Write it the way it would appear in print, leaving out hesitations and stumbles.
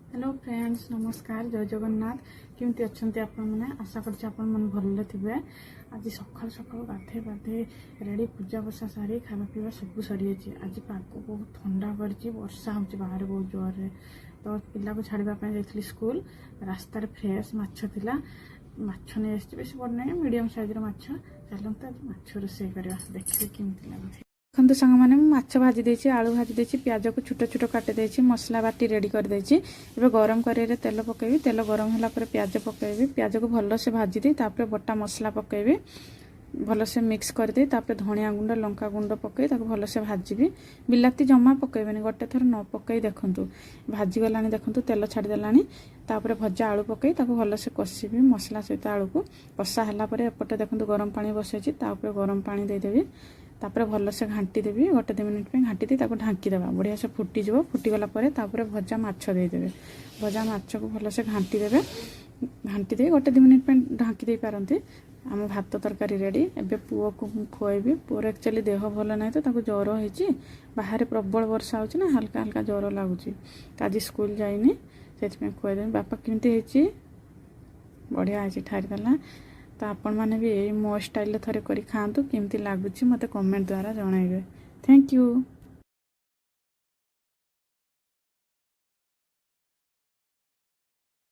Hello friends, नमस्कार, जय जगन्नाथ। केमती अच्छा आपण मैंने आशा कर भल थे। आज सकाल सकाल गाधे गाधे रेडी पूजा बसा सारी खावा पीवा सब सरी आज पाग बहुत ठंडा कर वर्षा हो बाहर बहुत जोर तो पिला को छाड़ापी जाइए स्कूल रास्तार फ्रेश माछ थिला माछ नहीं आसी बेस बड़ ना मीडियम साइज माछ चलते आज माछ रोषे करवा देखिए केमती लगे। देखते सांग मैंने माछ भाजी देछि आलू भाजी देछि प्याज को छोट छोट काटी देछि मसला बाटी रेडी कर देछि। एबे गरम करेरे तेल पकेबी तेल गरम होला पर प्याज पकेबी प्याज को भल से भाजी दे तापर बटा मसला पकेबी भल से मिक्स कर दे तापर धनिया गुंड लंका गुंड पकई ताको भल से भाजीबी बिलाती जमा पकेबेनी गोटे थर न पकई देखंतु भाजी गलानी देखंतु तेल छाड़ी देलानी तापर भजा आलू पकई ताको भल से कषिबी मसला सहित आलू को कषा हला पर एपटे देखंतु गरम पानी बसैछि तापर गरम पानी दे देबी तापर भल से घाटी देवी गोटे 2 मिनिट पे घाटी दे ताको ढांकी देबा बढ़िया से फुटी जब फुटी गला पर तापर भजा माछ दे देबे भजा माछ को भल से घाटी देबे घाटी दे गोटे 2 मिनिट पे ढांकी दे पारंती आम भात तरकारी रेडी। एबे पुओ को खुआइबी पुओर एक्चुअली देह भल ना तो ताको ज्वर होइछि बाहर प्रबल वर्षा होछि ना हल्का हल्का ज्वर लागुछि आज स्कूल जाइनी से खुआइदेबी बापा केमती होइछि बढ़िया होइछि ठारी देला तो आपण मैंने भी मो स्टाइल थे कर खातु केमती लगुच मत कमेंट द्वारा जनइबे। Thank you.